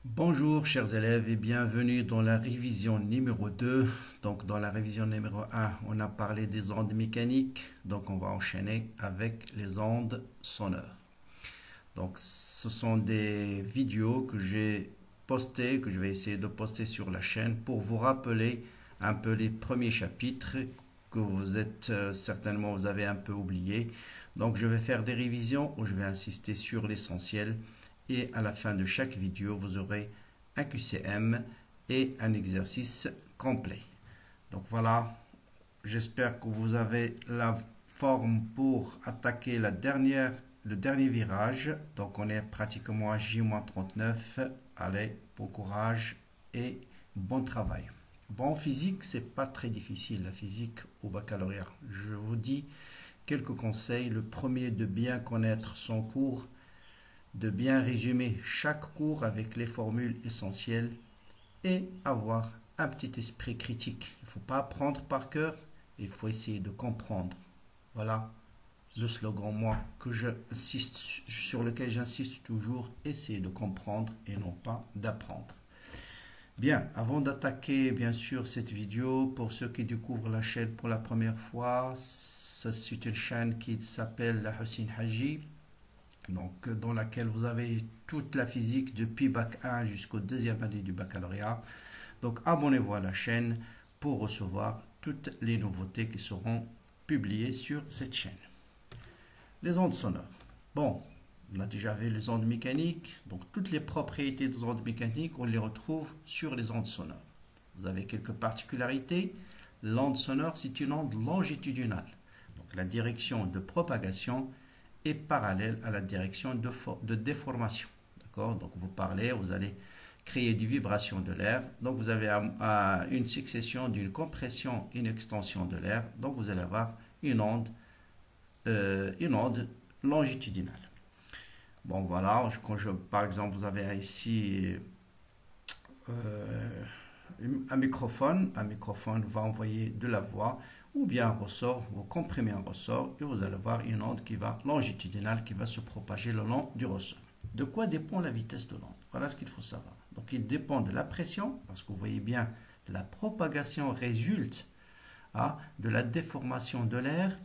Bonjour chers élèves et bienvenue dans la révision numéro 2. Donc dans la révision numéro 1, on a parlé des ondes mécaniques, donc on va enchaîner avec les ondes sonores. Donc ce sont des vidéos que j'ai postées, que je vais essayer de poster sur la chaîne pour vous rappeler un peu les premiers chapitres que vous êtes certainement vous avez un peu oublié. Donc je vais faire des révisions où je vais insister sur l'essentiel et à la fin de chaque vidéo vous aurez un QCM et un exercice complet. Donc voilà, j'espère que vous avez la forme pour attaquer le dernier virage. Donc on est pratiquement à J-39. Allez, bon courage et bon travail. Bon, physique, c'est pas très difficile, la physique au baccalauréat. Je vous dis quelques conseils. Le premier, de bien connaître son cours, de bien résumer chaque cours avec les formules essentielles et avoir un petit esprit critique. Il ne faut pas apprendre par cœur, il faut essayer de comprendre. Voilà le slogan, moi, sur lequel j'insiste toujours, essayer de comprendre et non pas d'apprendre. Bien, avant d'attaquer bien sûr cette vidéo, pour ceux qui découvrent la chaîne pour la première fois, c'est une chaîne qui s'appelle la Hussein Haji, donc dans laquelle vous avez toute la physique depuis bac 1 jusqu'au deuxième année du baccalauréat. Donc abonnez-vous à la chaîne pour recevoir toutes les nouveautés qui seront publiées sur cette chaîne. Les ondes sonores. Bon, on a déjà vu les ondes mécaniques, donc toutes les propriétés des ondes mécaniques, on les retrouve sur les ondes sonores. Vous avez quelques particularités. L'onde sonore, c'est une onde longitudinale. Donc la direction de propagation est parallèle à la direction de déformation. D'accord? Donc vous parlez, vous allez créer des vibrations de l'air. Donc vous avez une succession d'une compression et une extension de l'air. Donc vous allez avoir une onde longitudinale. Bon voilà, par exemple vous avez ici un microphone va envoyer de la voix ou bien un ressort, vous comprimez un ressort et vous allez avoir une onde longitudinale qui va se propager le long du ressort. De quoi dépend la vitesse de l'onde? Voilà ce qu'il faut savoir. Donc il dépend de la pression, parce que vous voyez bien, la propagation résulte de la déformation de l'air.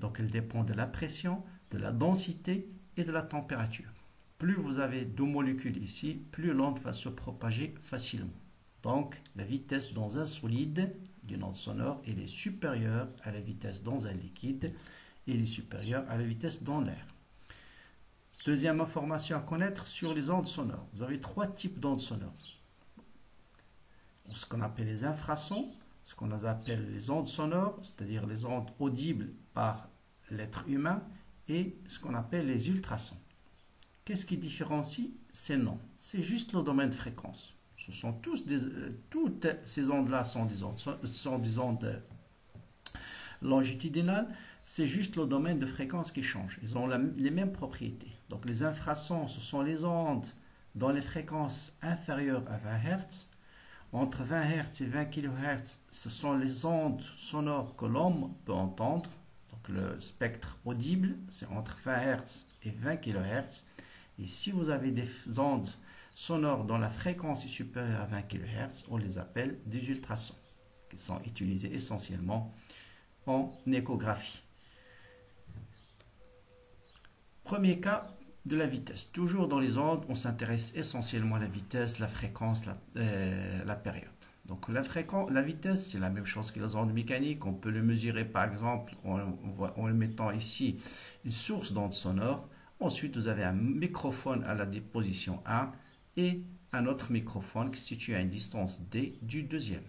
Donc elle dépend de la pression, de la densité et de la température. Plus vous avez de molécules ici, plus l'onde va se propager facilement. Donc la vitesse dans un solide d'une onde sonore elle est supérieure à la vitesse dans un liquide et elle est supérieure à la vitesse dans l'air. Deuxième information à connaître sur les ondes sonores. Vous avez trois types d'ondes sonores. Ce qu'on appelle les infrasons, ce qu'on appelle les ondes sonores, c'est-à-dire les ondes audibles par l'être humain, et ce qu'on appelle les ultrasons. Qu'est-ce qui différencie ces noms? C'est juste le domaine de fréquence. Ce sont toutes ces ondes-là sont des ondes longitudinales. C'est juste le domaine de fréquence qui change. Ils ont les mêmes propriétés. Donc les infrasons, ce sont les ondes dont les fréquences inférieures à 20 Hz. Entre 20 Hz et 20 kHz, ce sont les ondes sonores que l'homme peut entendre. Donc le spectre audible, c'est entre 20 Hz et 20 kHz. Et si vous avez des ondes sonores dont la fréquence est supérieure à 20 kHz, on les appelle des ultrasons, qui sont utilisés essentiellement en échographie. Premier cas de la vitesse. Toujours dans les ondes, on s'intéresse essentiellement à la vitesse, la fréquence, la période. Donc la vitesse, c'est la même chose que les ondes mécaniques. On peut le mesurer par exemple en mettant ici une source d'onde sonore. Ensuite, vous avez un microphone à la position 1 et un autre microphone qui se situe à une distance D du deuxième.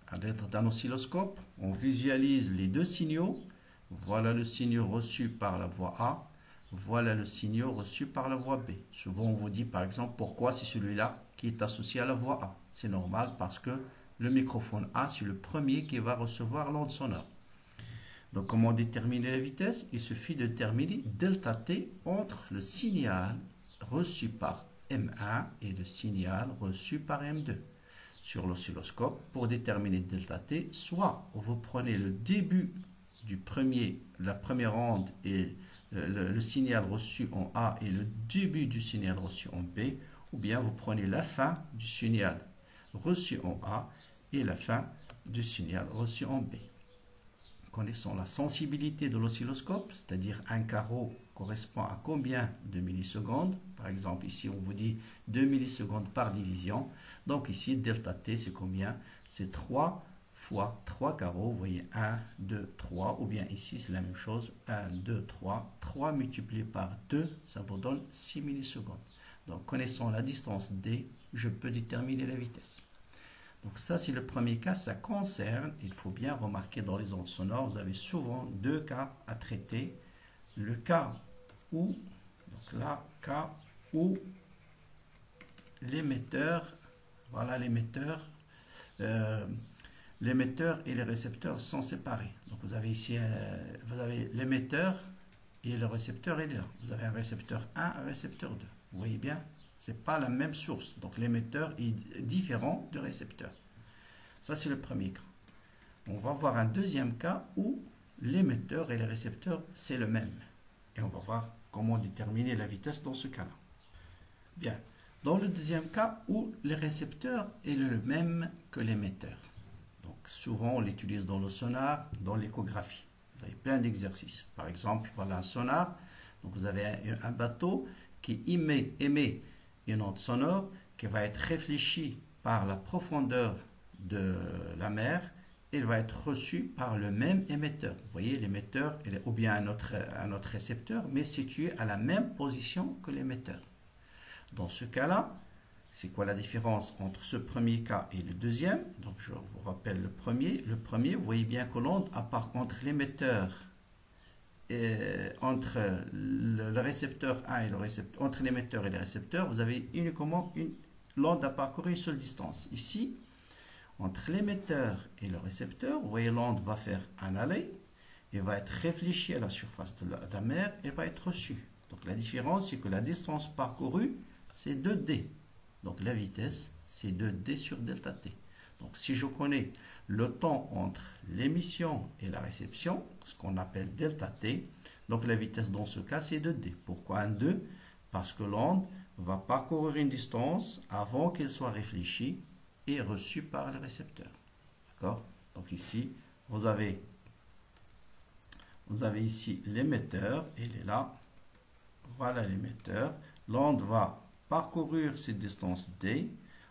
À l'aide d'un oscilloscope, on visualise les deux signaux. Voilà le signal reçu par la voie A. Voilà le signal reçu par la voie B. Souvent, on vous dit par exemple pourquoi c'est celui-là qui est associé à la voie A. C'est normal parce que le microphone A, c'est le premier qui va recevoir l'onde sonore. Donc, comment déterminer la vitesse? Il suffit de déterminer delta T entre le signal reçu par M1 et le signal reçu par M2. Sur l'oscilloscope, pour déterminer delta T, soit vous prenez le début la première onde et le signal reçu en A et le début du signal reçu en B, ou bien vous prenez la fin du signal reçu en A et la fin du signal reçu en B. Connaissons la sensibilité de l'oscilloscope, c'est-à-dire un carreau correspond à combien de millisecondes. Par exemple, ici, on vous dit 2 millisecondes par division. Donc ici, delta t, c'est combien? C'est 3 fois 3 carreaux. Vous voyez, 1, 2, 3. Ou bien ici, c'est la même chose. 1, 2, 3. 3 multiplié par 2, ça vous donne 6 millisecondes. Donc, connaissant la distance d, je peux déterminer la vitesse. Donc ça, c'est le premier cas, ça concerne, il faut bien remarquer dans les ondes sonores, vous avez souvent deux cas à traiter. Le cas où, donc là, cas où l'émetteur, voilà l'émetteur, l'émetteur et les récepteurs sont séparés. Donc vous avez ici, vous avez l'émetteur et le récepteur est là. Vous avez un récepteur 1, un récepteur 2. Vous voyez bien? Ce n'est pas la même source. Donc l'émetteur est différent du récepteur. Ça, c'est le premier cas. On va voir un deuxième cas où l'émetteur et le récepteur, c'est le même. Et on va voir comment déterminer la vitesse dans ce cas-là. Bien. Dans le deuxième cas où le récepteur est le même que l'émetteur. Donc souvent, on l'utilise dans le sonar, dans l'échographie. Vous avez plein d'exercices. Par exemple, voilà un sonar. Donc vous avez un bateau qui émet une onde sonore qui va être réfléchie par la profondeur de la mer. Il va être reçu par le même émetteur. Vous voyez, l'émetteur ou bien un autre récepteur, mais situé à la même position que l'émetteur. Dans ce cas-là, c'est quoi la différence entre ce premier cas et le deuxième? Donc je vous rappelle le premier. Le premier, vous voyez bien que l'onde, à part entre l'émetteur entre le récepteur 1 et le récepteur, entre l'émetteur et le récepteur, vous avez uniquement l'onde à parcourir une seule distance. Ici, entre l'émetteur et le récepteur, vous voyez l'onde va faire un aller, et va être réfléchie à la surface de la mer et va être reçue. Donc la différence, c'est que la distance parcourue, c'est 2d. Donc la vitesse, c'est 2d sur delta t. Donc si je connais le temps entre l'émission et la réception, ce qu'on appelle delta t, donc la vitesse dans ce cas, c'est 2d. Pourquoi un 2? Parce que l'onde va parcourir une distance avant qu'elle soit réfléchie et reçue par le récepteur. D'accord? Donc ici, vous avez ici l'émetteur, il est là. Voilà l'émetteur. L'onde va parcourir cette distance d.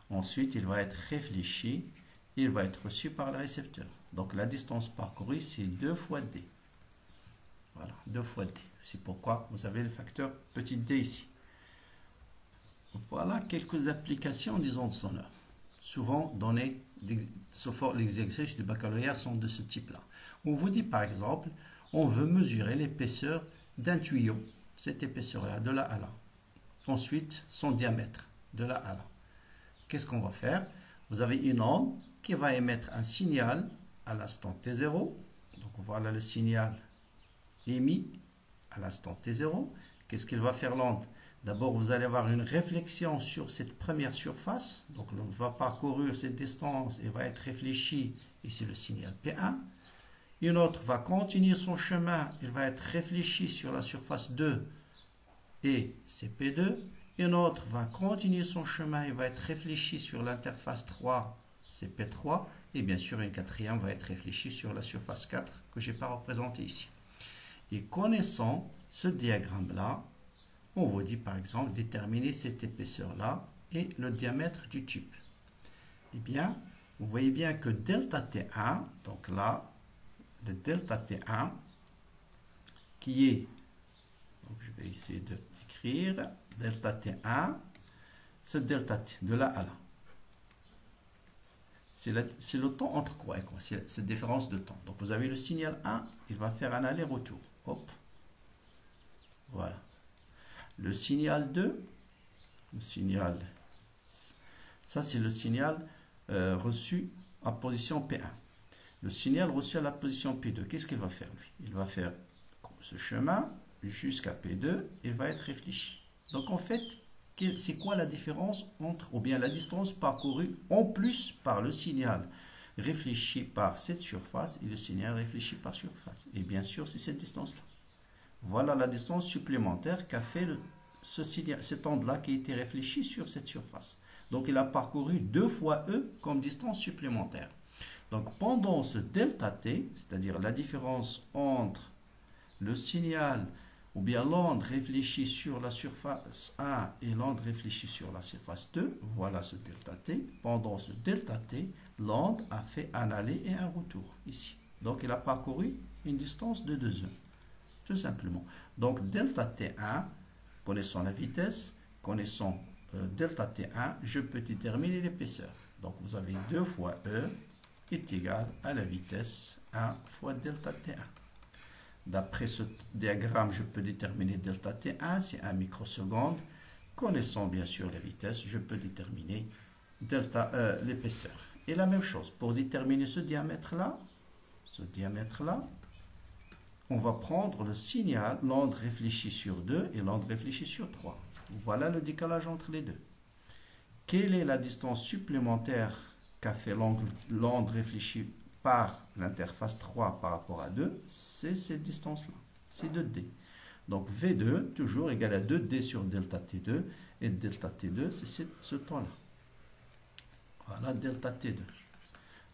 Ensuite, il va être réfléchi. Il va être reçu par le récepteur. Donc la distance parcourue, c'est 2 fois d. Voilà, 2 fois d. C'est pourquoi vous avez le facteur petit d ici. Voilà quelques applications des ondes sonores. Souvent données, les exercices du baccalauréat sont de ce type-là. On vous dit par exemple, on veut mesurer l'épaisseur d'un tuyau. Cette épaisseur-là, de là à là. Ensuite, son diamètre, de là à là. Qu'est-ce qu'on va faire? Vous avez une onde qui va émettre un signal à l'instant t0. Donc voilà le signal émis à l'instant t0. Qu'est-ce qu'il va faire l'onde? D'abord, vous allez avoir une réflexion sur cette première surface. Donc l'onde va parcourir cette distance et va être réfléchie. Ici le signal P1. Une autre va continuer son chemin. Elle va être réfléchie sur la surface 2 et c'est P2. Une autre va continuer son chemin et va être réfléchie sur l'interface 3, c'est P3. Et bien sûr, une quatrième va être réfléchie sur la surface 4 que je n'ai pas représentée ici. Et connaissant ce diagramme-là, on vous dit par exemple déterminer cette épaisseur-là et le diamètre du tube. Eh bien, vous voyez bien que delta T1, donc là, le delta T1, qui est, donc je vais essayer d'écrire, delta T1, ce delta T, de là à là. C'est le temps entre quoi et quoi? C'est cette différence de temps. Donc vous avez le signal 1, il va faire un aller-retour. Hop. Voilà. Le signal 2, le signal, ça c'est le signal reçu à position P1. Le signal reçu à la position P2, qu'est-ce qu'il va faire lui? Il va faire ce chemin jusqu'à P2, il va être réfléchi. Donc en fait, c'est quoi la différence entre, ou bien la distance parcourue en plus par le signal réfléchi par cette surface et le signal réfléchi par surface? Et bien sûr, c'est cette distance-là. Voilà la distance supplémentaire qu'a fait cette onde-là qui a été réfléchie sur cette surface. Donc il a parcouru 2 fois E comme distance supplémentaire. Donc pendant ce delta t, c'est-à-dire la différence entre le signal ou bien l'onde réfléchie sur la surface A et l'onde réfléchie sur la surface 2, voilà ce delta t. Pendant ce delta t, l'onde a fait un aller et un retour ici. Donc il a parcouru une distance de 2 E, tout simplement. Donc delta t1, connaissant la vitesse, connaissant delta t1, je peux déterminer l'épaisseur. Donc vous avez 2 fois E est égal à la vitesse 1 fois delta t1. D'après ce diagramme, je peux déterminer delta t1, c'est 1 microseconde. Connaissant bien sûr la vitesse, je peux déterminer l'épaisseur. Et la même chose, pour déterminer ce diamètre-là, on va prendre le signal, l'onde réfléchie sur 2 et l'onde réfléchie sur 3. Voilà le décalage entre les deux. Quelle est la distance supplémentaire qu'a fait l'onde réfléchie par l'interface 3 par rapport à 2? C'est cette distance-là, c'est 2D. Donc V2 toujours égal à 2D sur delta T2, et delta T2 c'est ce temps-là. Voilà delta T2.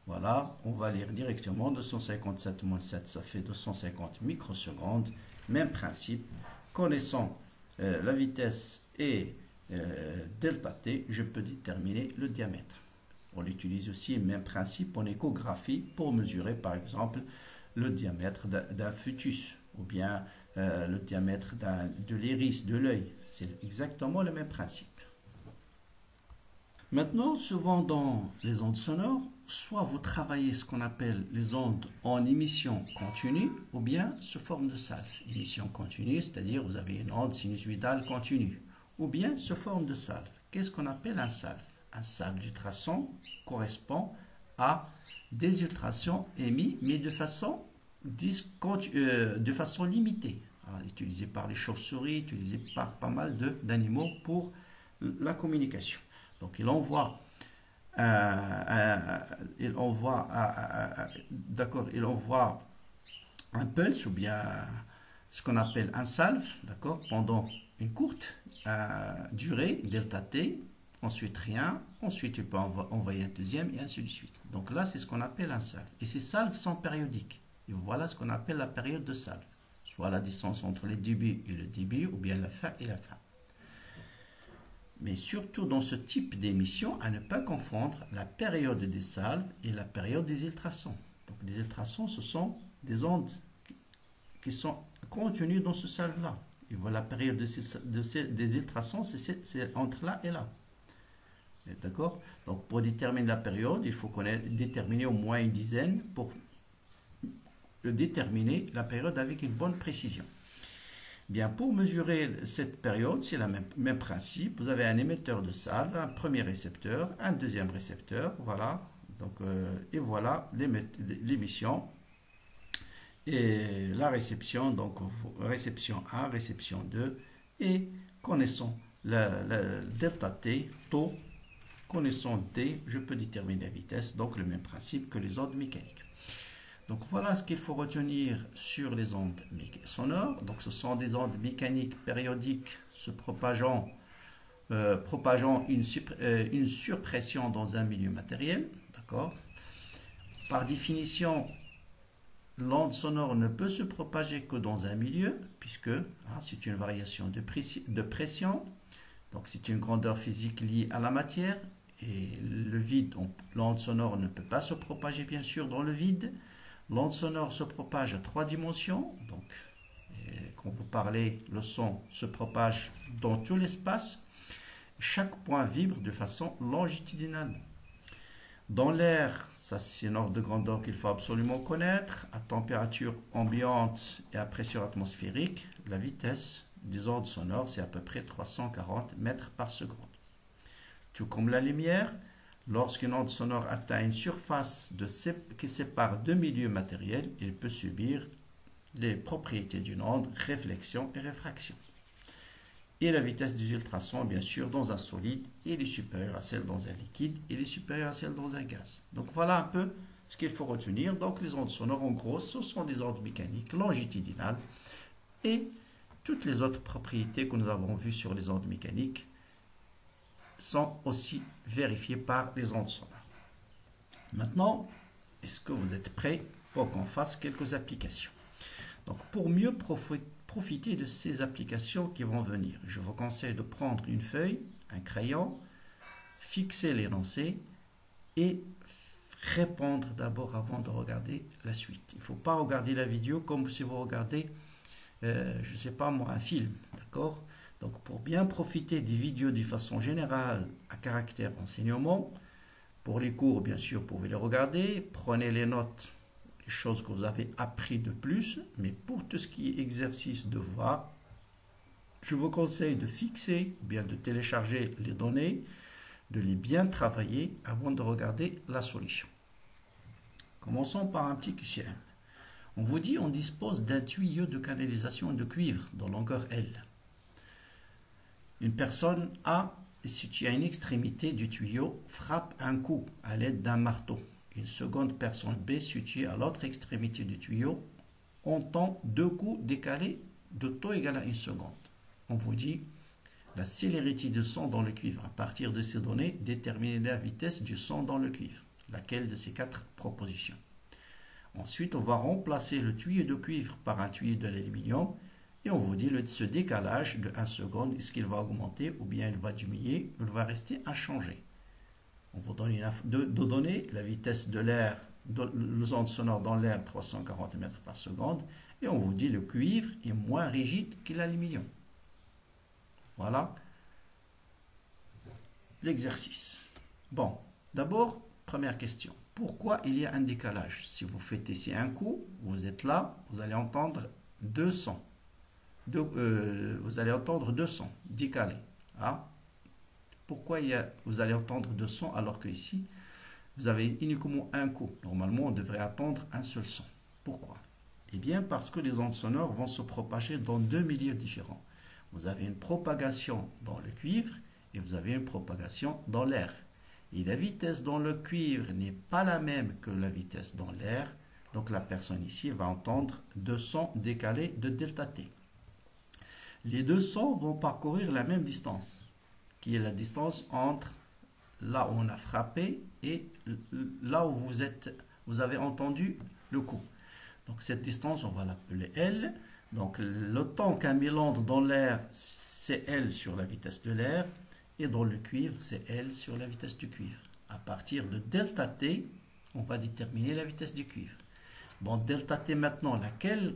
Voilà, on va lire directement 257 moins 7, ça fait 250 microsecondes. Même principe, connaissant la vitesse et delta t, je peux déterminer le diamètre. On utilise aussi le même principe en échographie pour mesurer par exemple le diamètre d'un fœtus ou bien le diamètre de l'iris, de l'œil. C'est exactement le même principe. Maintenant, souvent dans les ondes sonores, soit vous travaillez ce qu'on appelle les ondes en émission continue ou bien sous forme de salve. Émission continue, c'est-à-dire vous avez une onde sinusoïdale continue ou bien sous forme de salve. Qu'est-ce qu'on appelle un salve? Un salve d'ultrasons correspond à des ultrasons émis mais de façon limitée. Alors, utilisé par les chauves-souris, utilisé par pas mal d'animaux pour la communication. Donc il envoie un pulse ou bien ce qu'on appelle un salve, d'accord, pendant une courte durée, delta t, ensuite rien, ensuite il peut envoyer un deuxième et ainsi de suite. Donc là c'est ce qu'on appelle un salve. Et ces salves sont périodiques. Et voilà ce qu'on appelle la période de salve, soit la distance entre le début et le début ou bien la fin et la fin. Mais surtout dans ce type d'émission, à ne pas confondre la période des salves et la période des ultrasons. Donc les ultrasons, ce sont des ondes qui sont contenues dans ce salve-là. Et voilà, la période des ultrasons, c'est entre là et là. D'accord? Donc pour déterminer la période, il faut déterminer au moins une dizaine pour déterminer la période avec une bonne précision. Bien, pour mesurer cette période, c'est le même principe. Vous avez un émetteur de salve, un premier récepteur, un deuxième récepteur, voilà. Donc, et voilà l'émission et la réception, donc réception 1, réception 2, et connaissant le delta t, taux, connaissant t, je peux déterminer la vitesse, donc le même principe que les ondes mécaniques. Donc voilà ce qu'il faut retenir sur les ondes sonores. Donc ce sont des ondes mécaniques périodiques se propageant une surpression dans un milieu matériel. D'accord. Par définition, l'onde sonore ne peut se propager que dans un milieu, puisque c'est une variation de pression. Donc c'est une grandeur physique liée à la matière. Et le vide, l'onde sonore ne peut pas se propager bien sûr dans le vide. L'onde sonore se propage à 3 dimensions, donc quand vous parlez, le son se propage dans tout l'espace. Chaque point vibre de façon longitudinale. Dans l'air, ça c'est un ordre de grandeur qu'il faut absolument connaître. À température ambiante et à pression atmosphérique, la vitesse des ondes sonores c'est à peu près 340 mètres par seconde. Tout comme la lumière, lorsqu'une onde sonore atteint une surface qui sépare deux milieux matériels, il peut subir les propriétés d'une onde, réflexion et réfraction. Et la vitesse des ultrasons, bien sûr, dans un solide, elle est supérieure à celle dans un liquide, elle est supérieure à celle dans un gaz. Donc voilà un peu ce qu'il faut retenir. Donc les ondes sonores, en gros, ce sont des ondes mécaniques longitudinales et toutes les autres propriétés que nous avons vues sur les ondes mécaniques sont aussi vérifiées par les ondes sonores. Maintenant, est-ce que vous êtes prêts pour qu'on fasse quelques applications? Donc, pour mieux profiter de ces applications qui vont venir, je vous conseille de prendre une feuille, un crayon, fixer l'énoncé et répondre d'abord avant de regarder la suite. Il ne faut pas regarder la vidéo comme si vous regardez, je ne sais pas moi, un film, d'accord? Donc, pour bien profiter des vidéos de façon générale à caractère enseignement, pour les cours, bien sûr, vous pouvez les regarder, prenez les notes, les choses que vous avez appris de plus, mais pour tout ce qui est exercice, devoir, je vous conseille de fixer, ou bien de télécharger les données, de les bien travailler avant de regarder la solution. Commençons par un petit QCM. On vous dit on dispose d'un tuyau de canalisation de cuivre de longueur L. Une personne A, située à une extrémité du tuyau, frappe un coup à l'aide d'un marteau. Une seconde personne B, située à l'autre extrémité du tuyau, entend deux coups décalés de taux égal à 1 seconde. On vous dit la célérité du son dans le cuivre. À partir de ces données, déterminez la vitesse du son dans le cuivre. Laquelle de ces 4 propositions? Ensuite, on va remplacer le tuyau de cuivre par un tuyau de l'aluminium et on vous dit ce décalage de 1 seconde, est-ce qu'il va augmenter ou bien il va diminuer ou il va rester inchangé? On vous donne deux données, la vitesse de l'air, les ondes sonores dans l'air 340 mètres par seconde et on vous dit le cuivre est moins rigide que l'aluminium. Voilà l'exercice. Bon, d'abord, première question. Pourquoi il y a un décalage? Si vous faites ici un coup, vous êtes là, vous allez entendre deux sons. Vous allez entendre deux sons décalés. Ah. Pourquoi vous allez entendre deux sons alors que ici, vous avez uniquement un coup? Normalement, on devrait attendre un seul son. Pourquoi? Eh bien, parce que les ondes sonores vont se propager dans deux milieux différents. Vous avez une propagation dans le cuivre et vous avez une propagation dans l'air. Et la vitesse dans le cuivre n'est pas la même que la vitesse dans l'air. Donc la personne ici va entendre deux sons décalés de delta T. Les deux sons vont parcourir la même distance, qui est la distance entre là où on a frappé et là où vous avez entendu le coup. Donc cette distance, on va l'appeler L. Donc le temps qu'un mélandre dans l'air, c'est L sur la vitesse de l'air. Et dans le cuivre, c'est L sur la vitesse du cuivre. À partir de delta T, on va déterminer la vitesse du cuivre. Bon, delta T maintenant, lequel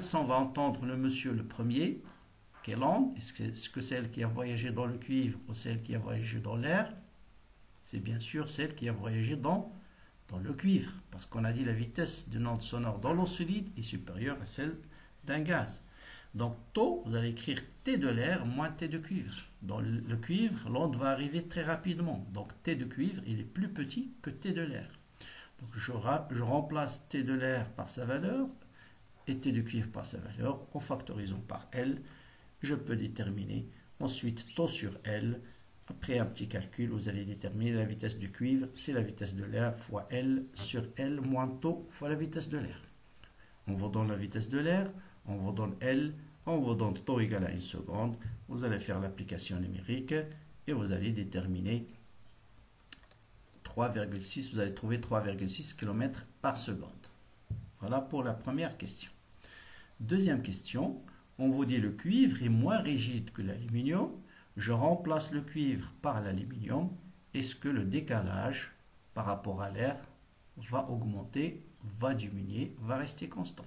son va entendre le monsieur le premier? Quelle onde? Est-ce que celle qui a voyagé dans le cuivre ou celle qui a voyagé dans l'air? C'est bien sûr celle qui a voyagé dans le cuivre. Parce qu'on a dit la vitesse d'une onde sonore dans l'eau solide est supérieure à celle d'un gaz. Donc, taux, vous allez écrire T de l'air moins T de cuivre. Dans le cuivre, l'onde va arriver très rapidement. Donc, T de cuivre, il est plus petit que T de l'air. Donc, je remplace T de l'air par sa valeur et T de cuivre par sa valeur. En factorisant par L, je peux déterminer ensuite taux sur L. Après un petit calcul, vous allez déterminer la vitesse du cuivre. C'est la vitesse de l'air fois L sur L moins taux fois la vitesse de l'air. On vous donne la vitesse de l'air, on vous donne L, on vous donne taux égal à 1 seconde. Vous allez faire l'application numérique et vous allez déterminer 3,6. Vous allez trouver 3,6 km par seconde. Voilà pour la première question. Deuxième question, on vous dit le cuivre est moins rigide que l'aluminium. Je remplace le cuivre par l'aluminium. Est-ce que le décalage par rapport à l'air va augmenter, va diminuer, va rester constant?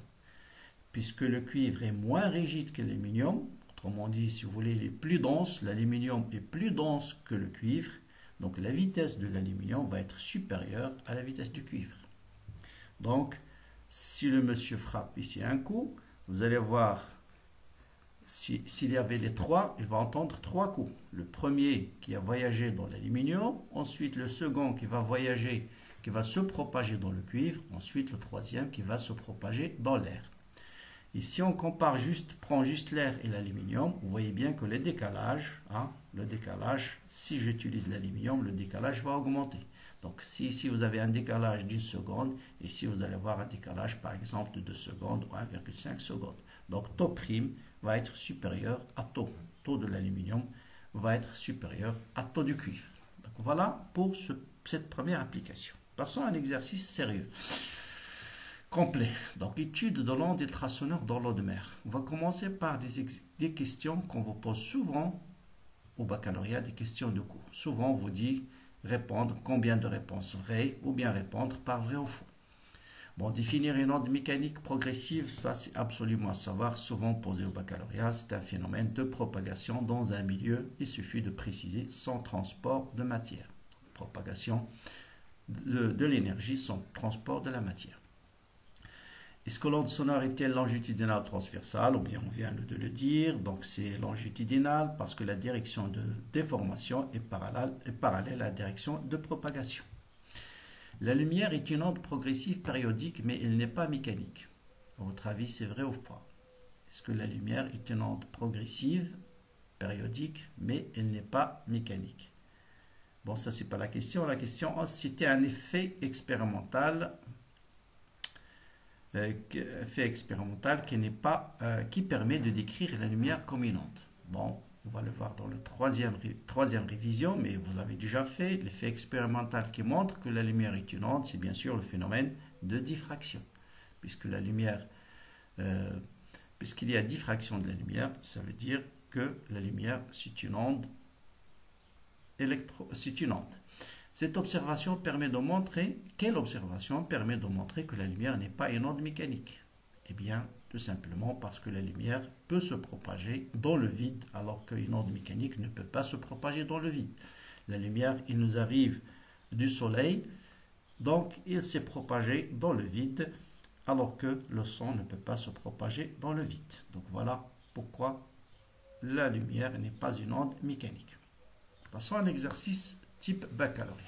Puisque le cuivre est moins rigide que l'aluminium, autrement dit, si vous voulez, il est plus dense, l'aluminium est plus dense que le cuivre, donc la vitesse de l'aluminium va être supérieure à la vitesse du cuivre. Donc, si le monsieur frappe ici un coup, vous allez voir, s'il y avait les trois, il va entendre trois coups. Le premier qui a voyagé dans l'aluminium, ensuite le second qui va voyager, qui va se propager dans le cuivre, ensuite le troisième qui va se propager dans l'air. Et si on compare prend juste l'air et l'aluminium, vous voyez bien que le décalage, si j'utilise l'aluminium, le décalage va augmenter. Donc si ici vous avez un décalage d'1 seconde, ici vous allez avoir un décalage par exemple de 2 secondes ou 1,5 secondes. Donc taux prime va être supérieur à taux. Taux de l'aluminium va être supérieur à taux du cuivre. Donc voilà pour cette première application. Passons à un exercice sérieux. Complet. Donc, étude de l'onde ultrasonore dans l'eau de mer. On va commencer par des questions qu'on vous pose souvent au baccalauréat, des questions de cours. Souvent, on vous dit répondre combien de réponses vraies ou bien répondre par vrai ou faux. Bon, définir une onde mécanique progressive, ça c'est absolument à savoir, souvent posé au baccalauréat. C'est un phénomène de propagation dans un milieu. Il suffit de préciser sans transport de matière. Propagation de l'énergie sans transport de la matière. Est-ce que l'onde sonore est-elle longitudinale ou transversale? Ou bien on vient de le dire, donc c'est longitudinal parce que la direction de déformation est parallèle à la direction de propagation. La lumière est une onde progressive périodique, mais elle n'est pas mécanique. À votre avis, c'est vrai ou pas? Est-ce que la lumière est une onde progressive, périodique, mais elle n'est pas mécanique? Bon, ça c'est pas la question. La question, c'était un effet expérimental qui permet de décrire la lumière comme une onde. Bon, on va le voir dans la troisième révision, mais vous l'avez déjà fait. L'effet expérimental qui montre que la lumière est une onde, c'est bien sûr le phénomène de diffraction. Puisqu'il y a diffraction de la lumière, ça veut dire que la lumière, c'est une onde. Cette observation permet de montrer, quelle observation permet de montrer que la lumière n'est pas une onde mécanique? Eh bien, tout simplement parce que la lumière peut se propager dans le vide, alors qu'une onde mécanique ne peut pas se propager dans le vide. La lumière, il nous arrive du soleil, donc il s'est propagé dans le vide, alors que le son ne peut pas se propager dans le vide. Donc voilà pourquoi la lumière n'est pas une onde mécanique. Passons à un exercice type baccalauréat.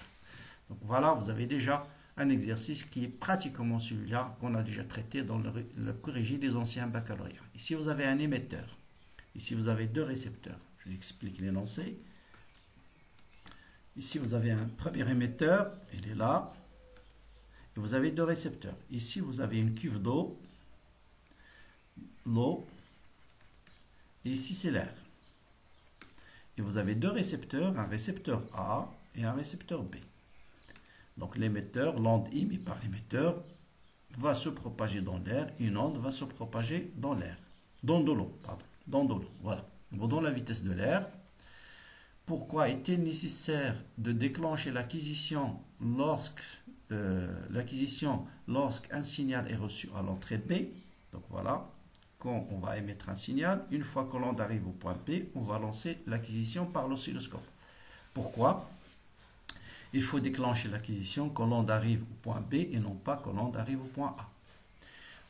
Donc voilà, vous avez déjà un exercice qui est pratiquement celui-là qu'on a déjà traité dans le corrigé des anciens baccalauréats. Ici, vous avez un émetteur. Ici, vous avez deux récepteurs. Je vous explique l'énoncé. Ici, vous avez un premier émetteur, il est là. Et vous avez deux récepteurs. Ici, vous avez une cuve d'eau, l'eau, et ici, c'est l'air. Et vous avez deux récepteurs, un récepteur A et un récepteur B. Donc l'émetteur, l'onde émise par l'émetteur, va se propager dans l'air, une onde va se propager dans l'air, dans de l'eau, voilà. Dans la vitesse de l'air. Pourquoi est-il nécessaire de déclencher l'acquisition lorsqu'un signal est reçu à l'entrée B? Donc voilà, quand on va émettre un signal, une fois que l'onde arrive au point B, on va lancer l'acquisition par l'oscilloscope. Pourquoi? Il faut déclencher l'acquisition quand l'onde arrive au point B et non pas quand l'onde arrive au point A.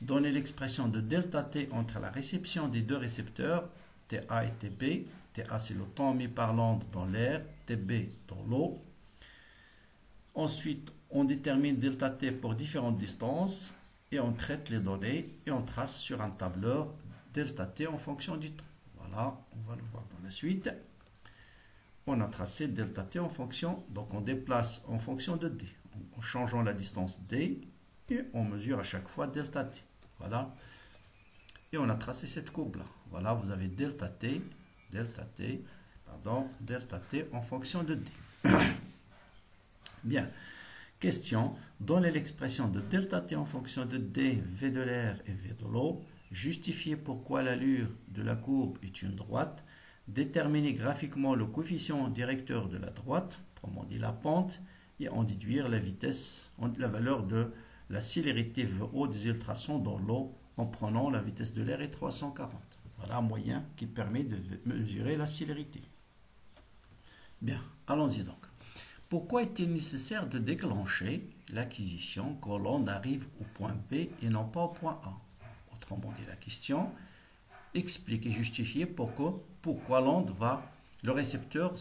Donnez l'expression de delta T entre la réception des deux récepteurs, TA et TB. TA, c'est le temps mis par l'onde dans l'air, TB dans l'eau. Ensuite, on détermine delta T pour différentes distances et on traite les données et on trace sur un tableur delta T en fonction du temps. Voilà, on va le voir dans la suite. On a tracé delta T en fonction, donc on déplace en fonction de D. En changeant la distance D, et on mesure à chaque fois delta T. Voilà. Et on a tracé cette courbe-là. Voilà, vous avez delta T en fonction de D. Bien. Question. Donnez l'expression de delta T en fonction de D, V de l'air et V de l'eau. Justifiez pourquoi l'allure de la courbe est une droite. Déterminer graphiquement le coefficient directeur de la droite, autrement dit la pente, et en déduire la vitesse, la valeur de la célérité VO des ultrasons dans l'eau en prenant la vitesse de l'air est 340. Voilà un moyen qui permet de mesurer la célérité. Bien, allons-y donc. Pourquoi est-il nécessaire de déclencher l'acquisition quand l'onde arrive au point B et non pas au point A? Autrement dit la question, explique et justifier pourquoi le récepteur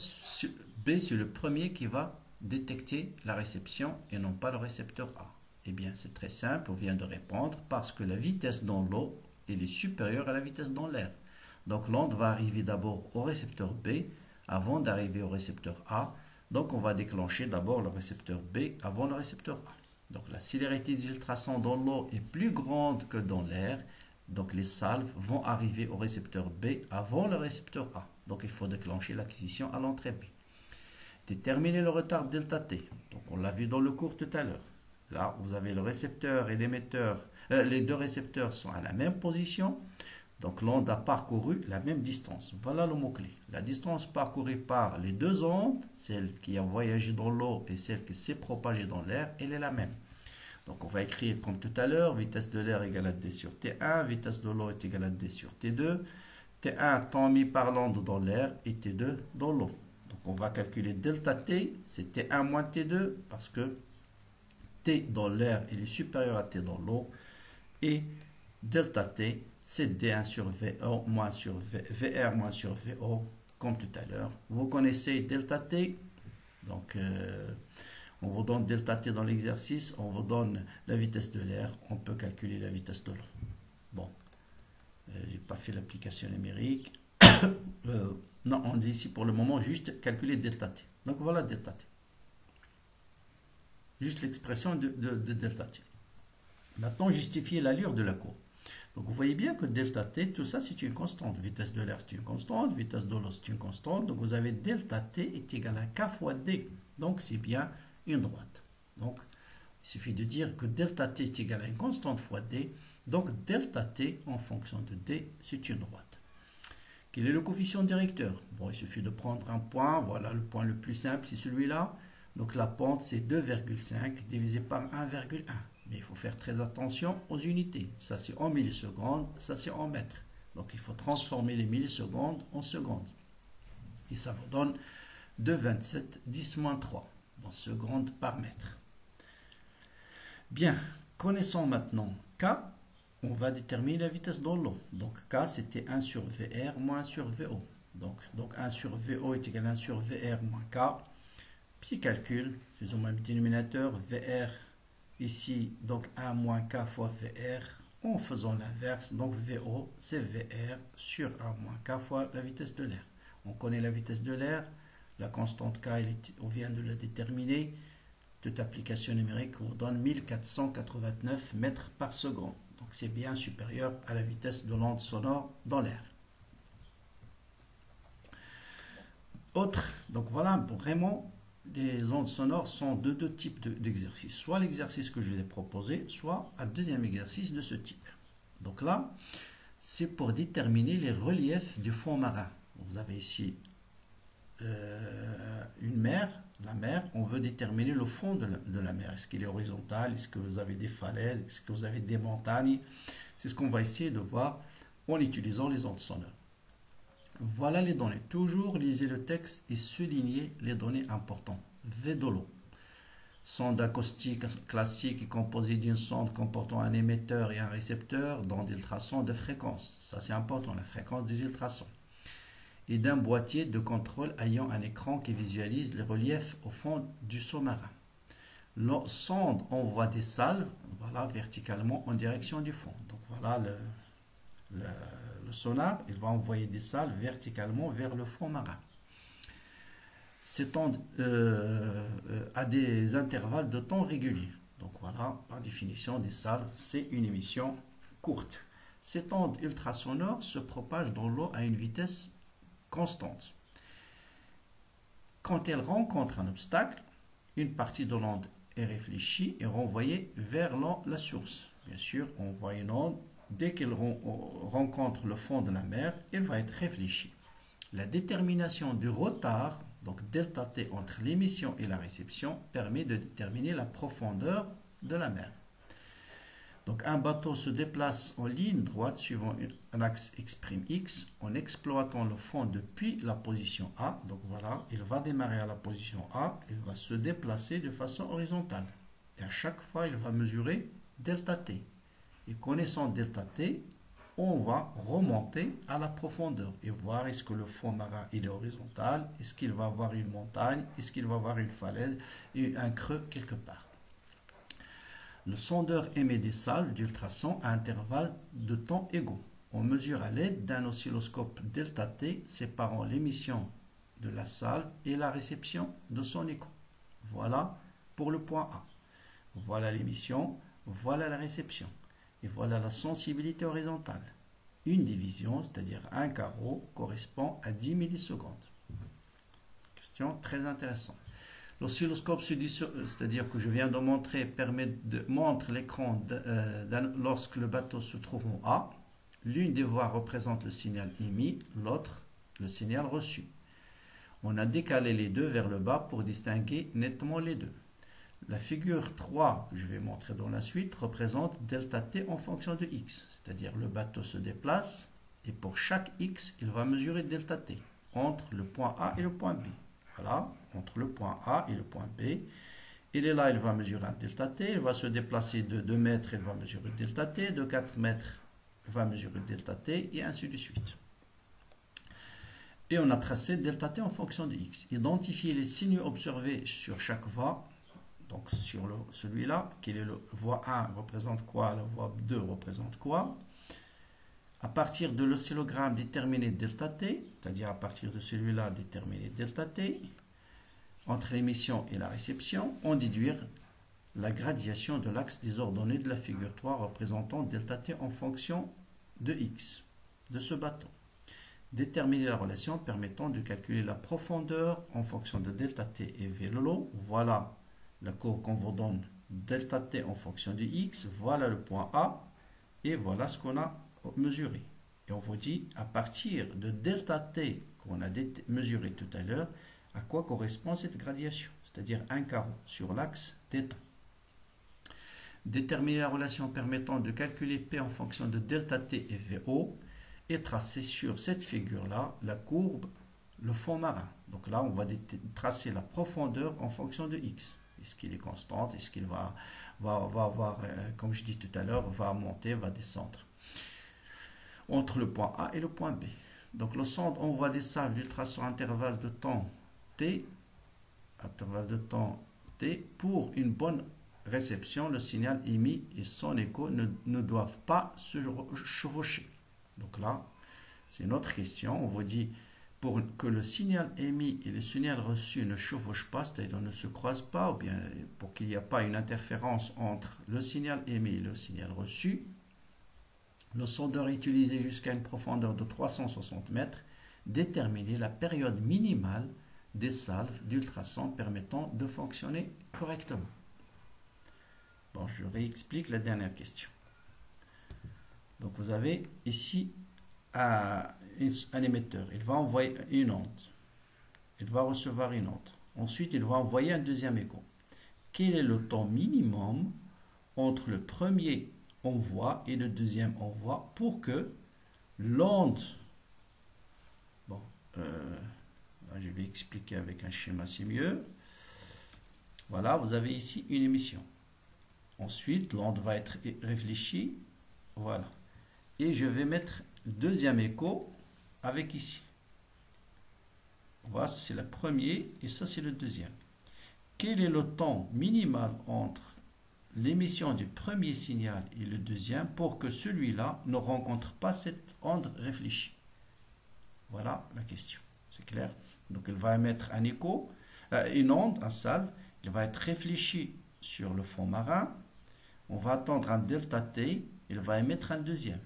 B, c'est le premier qui va détecter la réception et non pas le récepteur A. Eh bien, c'est très simple, on vient de répondre, parce que la vitesse dans l'eau, elle est supérieure à la vitesse dans l'air. Donc, l'onde va arriver d'abord au récepteur B avant d'arriver au récepteur A. Donc, on va déclencher d'abord le récepteur B avant le récepteur A. Donc, la célérité des ultrasons dans l'eau est plus grande que dans l'air. Donc les salves vont arriver au récepteur B avant le récepteur A. Donc il faut déclencher l'acquisition à l'entrée B. Déterminer le retard delta T. Donc on l'a vu dans le cours tout à l'heure. Là, vous avez le récepteur et l'émetteur. Les deux récepteurs sont à la même position. Donc l'onde a parcouru la même distance. Voilà le mot-clé. La distance parcourue par les deux ondes, celle qui a voyagé dans l'eau et celle qui s'est propagée dans l'air, elle est la même. Donc on va écrire comme tout à l'heure, vitesse de l'air égale à d sur T1, vitesse de l'eau est égale à d sur T2. T1 temps mis par l'onde dans l'air et T2 dans l'eau. Donc on va calculer delta T, c'est T1 moins T2 parce que T dans l'air est supérieur à T dans l'eau. Et delta T, c'est D1 sur VO moins sur VR moins sur VO, comme tout à l'heure. Vous connaissez delta T, donc on vous donne delta T dans l'exercice, on vous donne la vitesse de l'air, on peut calculer la vitesse de l'eau. Bon, j'ai pas fait l'application numérique. Non, on dit ici pour le moment juste calculer delta T. Donc voilà delta T. Juste l'expression de delta T. Maintenant, justifier l'allure de la courbe. Donc vous voyez bien que delta T, tout ça c'est une constante. Vitesse de l'air c'est une constante, vitesse de l'eau c'est une constante. Donc vous avez delta T est égal à K fois D. Donc c'est bien une droite. Donc il suffit de dire que delta T est égal à une constante fois D. Donc delta T en fonction de D c'est une droite. Quel est le coefficient directeur? Bon, il suffit de prendre un point. Voilà, le point le plus simple c'est celui-là. Donc la pente c'est 2,5 divisé par 1,1. Mais il faut faire très attention aux unités. Ça, c'est en millisecondes, ça, c'est en mètres. Donc, il faut transformer les millisecondes en secondes. Et ça vous donne 2,27 10-3 en secondes par mètre. Bien, connaissons maintenant K, on va déterminer la vitesse dans l'eau. Donc, K, c'était 1 sur VR moins 1 sur VO. Donc 1 sur VO est égal à 1 sur VR moins K. Puis calcul, faisons un dénominateur, VR ici, donc 1 moins K fois VR, en faisant l'inverse, donc VO, c'est VR sur 1 moins K fois la vitesse de l'air. On connaît la vitesse de l'air, la constante K, on vient de la déterminer. Toute application numérique vous donne 1489 mètres par seconde. Donc c'est bien supérieur à la vitesse de l'onde sonore dans l'air. Autre, donc voilà, vraiment, les ondes sonores sont de deux types d'exercices. Soit l'exercice que je vous ai proposé, soit un deuxième exercice de ce type. Donc là, c'est pour déterminer les reliefs du fond marin. Vous avez ici une mer, la mer, on veut déterminer le fond de la mer. Est-ce qu'il est horizontal? Est-ce que vous avez des falaises? Est-ce que vous avez des montagnes? C'est ce qu'on va essayer de voir en utilisant les ondes sonores. Voilà les données. Toujours lisez le texte et soulignez les données importantes. V de l'eau. Sonde acoustique classique est composée d'une sonde comportant un émetteur et un récepteur dont d'ultrasons de fréquence. Ça c'est important, la fréquence des ultrasons. Et d'un boîtier de contrôle ayant un écran qui visualise les reliefs au fond du sous-marin. La sonde envoie des salves, voilà, verticalement en direction du fond. Donc voilà le sonar, il va envoyer des salves verticalement vers le fond marin. Cette onde a des intervalles de temps réguliers. Donc voilà, par définition, des salves, c'est une émission courte. Cette onde ultrasonore se propage dans l'eau à une vitesse constante. Quand elle rencontre un obstacle, une partie de l'onde est réfléchie et renvoyée vers la source. Bien sûr, on voit une onde. Dès qu'elle rencontre le fond de la mer, elle va être réfléchie. La détermination du retard, donc delta T entre l'émission et la réception, permet de déterminer la profondeur de la mer. Donc un bateau se déplace en ligne droite suivant un axe X' en exploitant le fond depuis la position A. Donc voilà, il va démarrer à la position A, il va se déplacer de façon horizontale. Et à chaque fois, il va mesurer delta T. Et connaissant delta T, on va remonter à la profondeur et voir est-ce que le fond marin il est horizontal, est-ce qu'il va avoir une montagne, est-ce qu'il va avoir une falaise et un creux quelque part. Le sondeur émet des salves d'ultrasons à intervalles de temps égaux. On mesure à l'aide d'un oscilloscope delta T séparant l'émission de la salve et la réception de son écho. Voilà pour le point A. Voilà l'émission, voilà la réception. Et voilà la sensibilité horizontale. Une division, c'est-à-dire un carreau, correspond à 10 millisecondes. Question très intéressante. L'oscilloscope, c'est-à-dire que je viens de montrer, montre l'écran lorsque le bateau se trouve en A. L'une des voies représente le signal émis, l'autre le signal reçu. On a décalé les deux vers le bas pour distinguer nettement les deux. La figure 3 que je vais montrer dans la suite représente delta t en fonction de x, c'est-à-dire le bateau se déplace et pour chaque x, il va mesurer delta t entre le point A et le point B. Voilà, entre le point A et le point B. Il est là, il va mesurer un delta t, il va se déplacer de 2 mètres, il va mesurer delta t, de 4 mètres, il va mesurer delta t, et ainsi de suite. Et on a tracé delta t en fonction de x. Identifier les signaux observés sur chaque voie. Donc sur celui-là, qui est le voie 1 représente quoi, la voie 2 représente quoi. À partir de l'oscillogramme, déterminer delta t, c'est-à-dire à partir de celui-là, déterminer delta t. Entre l'émission et la réception, on déduire la gradation de l'axe des ordonnées de la figure 3 représentant delta t en fonction de x, de ce bateau. Déterminer la relation permettant de calculer la profondeur en fonction de delta t et v le lot. Voilà la courbe qu'on vous donne, delta t en fonction de x, voilà le point A, et voilà ce qu'on a mesuré. Et on vous dit, à partir de delta t qu'on a mesuré tout à l'heure, à quoi correspond cette gradation, c'est-à-dire un carreau sur l'axe des temps. Déterminer la relation permettant de calculer P en fonction de delta t et VO, et tracer sur cette figure-là la courbe, le fond marin. Donc là, on va tracer la profondeur en fonction de x. Est-ce qu'il est constant? Est-ce qu'il va avoir, comme je dis tout à l'heure, va monter, va descendre entre le point A et le point B. Donc le sonde envoie des salves d'ultrasons intervalle de temps T, pour une bonne réception. Le signal émis et son écho ne doivent pas se chevaucher. Donc là, c'est notre question. On vous dit, pour que le signal émis et le signal reçu ne chevauchent pas, c'est-à-dire ne se croisent pas, ou bien pour qu'il n'y ait pas une interférence entre le signal émis et le signal reçu, le sondeur est utilisé jusqu'à une profondeur de 360 mètres, déterminer la période minimale des salves d'ultrasons permettant de fonctionner correctement. Bon, je réexplique la dernière question. Donc vous avez ici un émetteur, il va envoyer une onde, il va recevoir une onde, ensuite il va envoyer un deuxième écho. Quel est le temps minimum entre le premier envoi et le deuxième envoi pour que l'onde, bon, je vais expliquer avec un schéma, c'est mieux. Voilà, vous avez ici une émission. Ensuite, l'onde va être réfléchie, voilà. Et je vais mettre deuxième écho avec ici. Voilà, c'est le premier et ça c'est le deuxième. Quel est le temps minimal entre l'émission du premier signal et le deuxième pour que celui-là ne rencontre pas cette onde réfléchie? Voilà la question. C'est clair? Donc il va émettre un écho, une onde, un salve, il va être réfléchi sur le fond marin. On va attendre un delta t, il va émettre un deuxième.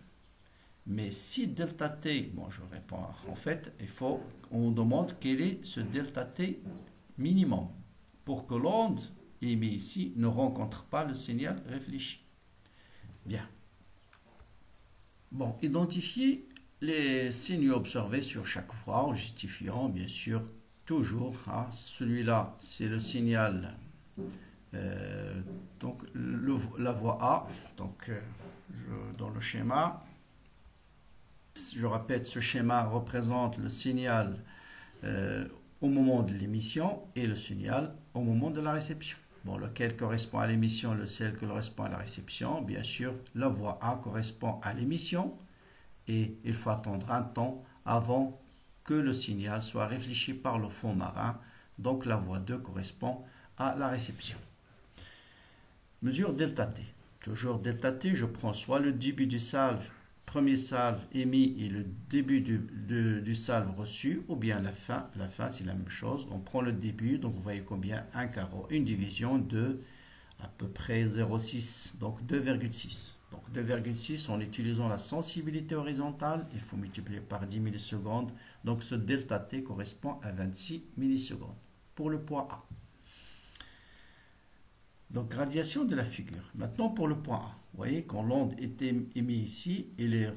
Mais si delta t, bon je réponds, en fait, on demande quel est ce delta t minimum pour que l'onde émise ici ne rencontre pas le signal réfléchi. Bien. Bon, identifier les signaux observés sur chaque voie en justifiant bien sûr toujours, celui-là c'est le signal, donc la voie A, donc dans le schéma. Je répète, ce schéma représente le signal au moment de l'émission et le signal au moment de la réception. Bon, lequel correspond à l'émission, lequel correspond à la réception. Bien sûr, la voie A correspond à l'émission et il faut attendre un temps avant que le signal soit réfléchi par le fond marin. Donc la voie 2 correspond à la réception. Mesure delta t. Toujours delta t, je prends soit le début du salve, premier salve émis et le début du salve reçu, ou bien la fin. La fin, c'est la même chose. On prend le début, donc vous voyez combien? Un carreau, une division de à peu près 0,6, donc 2,6. Donc 2,6 en utilisant la sensibilité horizontale, il faut multiplier par 10 millisecondes. Donc ce delta T correspond à 26 millisecondes pour le point A. Donc radiation de la figure. Maintenant pour le point A. Vous voyez, quand l'onde était émise ici, il est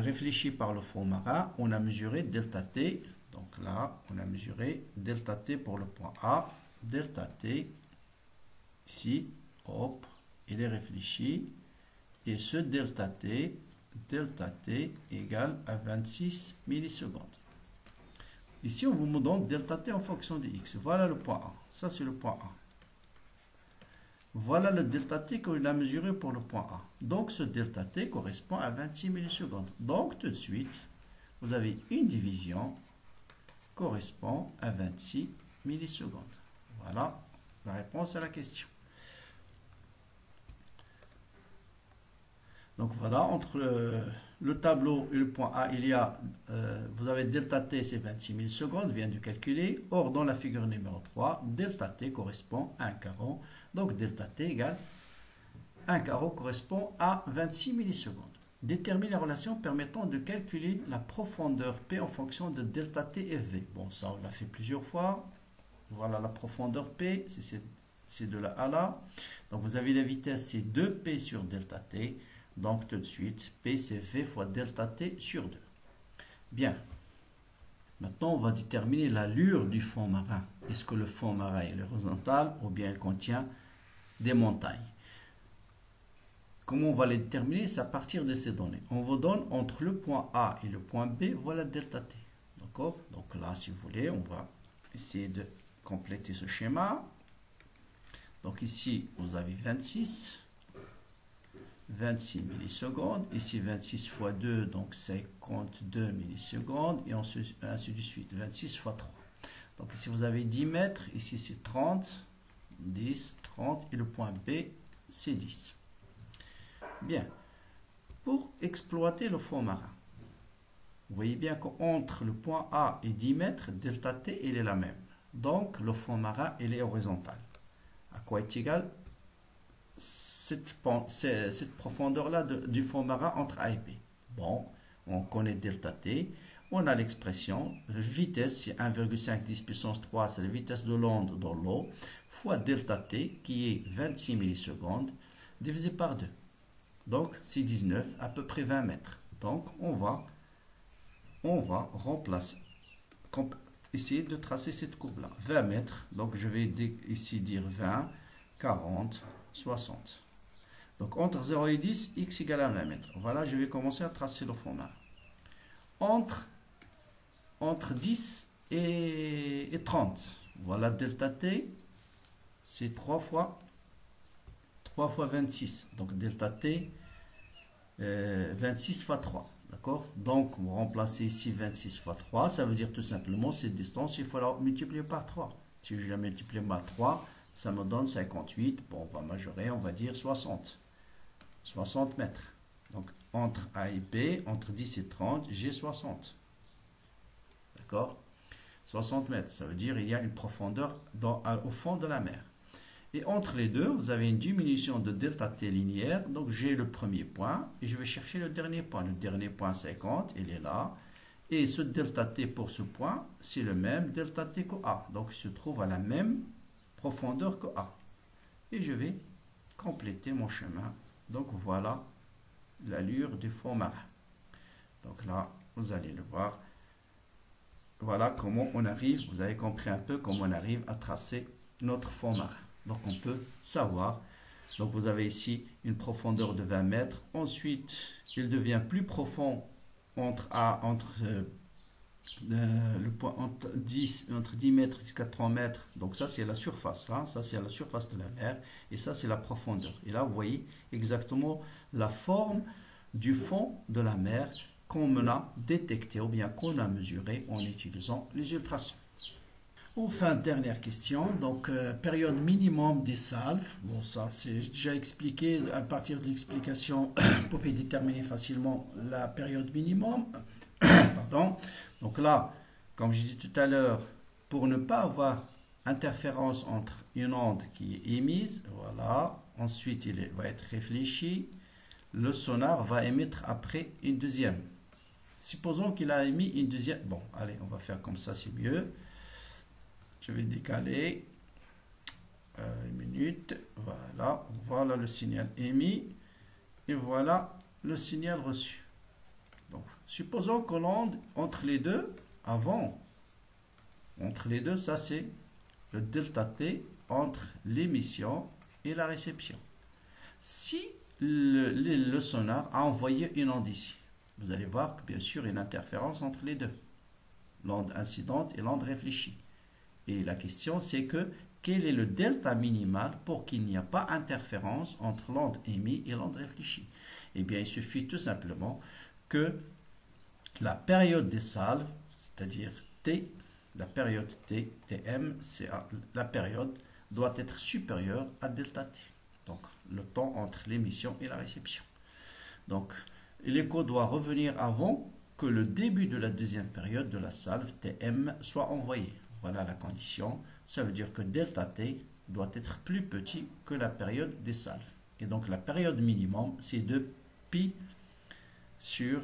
réfléchi par le fond marin. On a mesuré delta T. Donc là, on a mesuré delta T pour le point A. Delta T, ici, hop, il est réfléchi. Et ce delta T égale à 26 millisecondes. Ici, on vous donne delta T en fonction de X. Voilà le point A. Ça, c'est le point A. Voilà le delta T qu'on a mesuré pour le point A. Donc, ce delta T correspond à 26 millisecondes. Donc, tout de suite, vous avez une division correspond à 26 millisecondes. Voilà la réponse à la question. Donc voilà, entre le tableau et le point A, il y a, vous avez delta T, c'est 26 millisecondes, vient de calculer. Or, dans la figure numéro 3, delta T correspond à un carreau. Donc, delta T égale 1 carreau correspond à 26 millisecondes. Détermine la relation permettant de calculer la profondeur P en fonction de delta T et V. Bon, ça, on l'a fait plusieurs fois. Voilà la profondeur P, c'est de là à là. Donc, vous avez la vitesse, c'est 2P sur delta T. Donc, tout de suite, P, c'est V fois delta T sur 2. Bien. Maintenant, on va déterminer l'allure du fond marin. Est-ce que le fond marin est horizontal ou bien il contient des montagnes? Comment on va les déterminer? C'est à partir de ces données. On vous donne entre le point A et le point B, voilà delta T. D'accord? Donc là, si vous voulez, on va essayer de compléter ce schéma. Donc ici, vous avez 26 millisecondes. Ici, 26 fois 2, donc 52 millisecondes. Et ainsi de suite. 26 fois 3. Donc ici, vous avez 10 mètres. Ici, c'est 30. 10, 30. Et le point B, c'est 10. Bien. Pour exploiter le fond marin, vous voyez bien qu'entre le point A et 10 mètres, delta T, il est la même. Donc, le fond marin, il est horizontal. À quoi est égal cette profondeur-là du fond marin entre A et B? Bon, on connaît delta T. On a l'expression, vitesse, c'est 1,5 puissance 3, c'est la vitesse de l'onde dans l'eau, fois delta T, qui est 26 millisecondes, divisé par 2. Donc, c'est 19, à peu près 20 mètres. Donc, on va remplacer, essayer de tracer cette courbe-là. 20 mètres, donc je vais ici dire 20, 40, 60. Donc, entre 0 et 10, x égale à 20 mètres. Voilà, je vais commencer à tracer le fond marin. Entre 10 et 30, voilà delta T, c'est 3 fois 26. Donc, delta T, 26 fois 3. D'accord? Donc, vous remplacez ici 26 fois 3. Ça veut dire tout simplement, cette distance, il faut la multiplier par 3. Si je la multiplie par 3, ça me donne 58. Bon, on va majorer, on va dire 60. 60 mètres. Donc, entre A et B, entre 10 et 30, j'ai 60. D'accord? 60 mètres. Ça veut dire qu'il y a une profondeur au fond de la mer. Et entre les deux, vous avez une diminution de delta T linéaire. Donc, j'ai le premier point et je vais chercher le dernier point. Le dernier point 50, il est là. Et ce delta T pour ce point, c'est le même delta T que A. Donc, il se trouve à la même profondeur que A. Et je vais compléter mon chemin. Donc, voilà l'allure du fond marin. Donc là, vous allez le voir. Voilà comment on arrive, vous avez compris un peu comment on arrive à tracer notre fond marin. Donc on peut savoir, donc vous avez ici une profondeur de 20 mètres. Ensuite, il devient plus profond entre le point entre 10 mètres jusqu'à 3 mètres. Donc ça c'est la surface, hein. Ça c'est la surface de la mer et ça c'est la profondeur. Et là vous voyez exactement la forme du fond de la mer qu'on a détecté ou bien qu'on a mesuré en utilisant les ultrasons. Enfin, dernière question, donc période minimum des salves. Bon, ça c'est déjà expliqué, à partir de l'explication, vous pouvez déterminer facilement la période minimum. Pardon. Donc là, comme je disais tout à l'heure, pour ne pas avoir interférence entre une onde qui est émise, voilà, ensuite il va être réfléchi, le sonar va émettre après une deuxième. Supposons qu'il a émis une deuxième. Bon, allez, on va faire comme ça, c'est mieux. Je vais décaler. Une minute. Voilà. Voilà le signal émis. Et voilà le signal reçu. Donc, supposons que l'onde entre les deux, entre les deux, ça c'est le delta T entre l'émission et la réception. Si le sonar a envoyé une onde ici, vous allez voir que bien sûr il y a une interférence entre les deux, l'onde incidente et l'onde réfléchie. Et la question c'est que quel est le delta minimal pour qu'il n'y ait pas interférence entre l'onde émise et l'onde réfléchie? Eh bien, il suffit tout simplement que la période des salves, c'est-à-dire T, la période T, Tm, c'est la période doit être supérieure à delta T. Donc, le temps entre l'émission et la réception. Donc, l'écho doit revenir avant que le début de la deuxième période de la salve Tm soit envoyé. Voilà la condition. Ça veut dire que delta T doit être plus petit que la période des salves. Et donc, la période minimum, c'est 2 pi sur,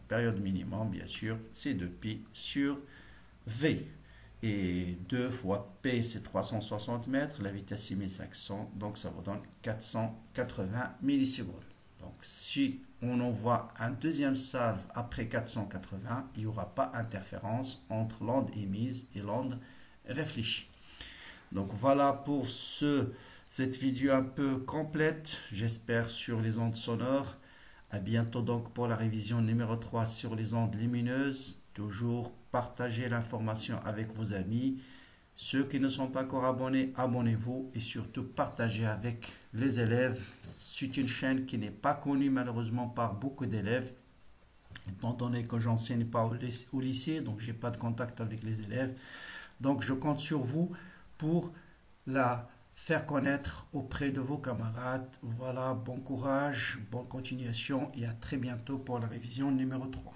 période minimum, bien sûr, c'est 2 pi sur V. Et 2 fois P, c'est 360 mètres, la vitesse 6500, donc ça vous donne 480 millisecondes. Donc si on envoie un deuxième salve après 480, il n'y aura pas interférence entre l'onde émise et l'onde réfléchie. Donc voilà pour cette vidéo un peu complète, j'espère, sur les ondes sonores. À bientôt donc pour la révision numéro 3 sur les ondes lumineuses. Toujours partagez l'information avec vos amis. Ceux qui ne sont pas encore abonnés, abonnez-vous et surtout partagez avec les élèves. C'est une chaîne qui n'est pas connue malheureusement par beaucoup d'élèves. Étant donné que j'enseigne pas au lycée, donc j'ai pas de contact avec les élèves. Donc je compte sur vous pour la faire connaître auprès de vos camarades. Voilà, bon courage, bonne continuation et à très bientôt pour la révision numéro 3.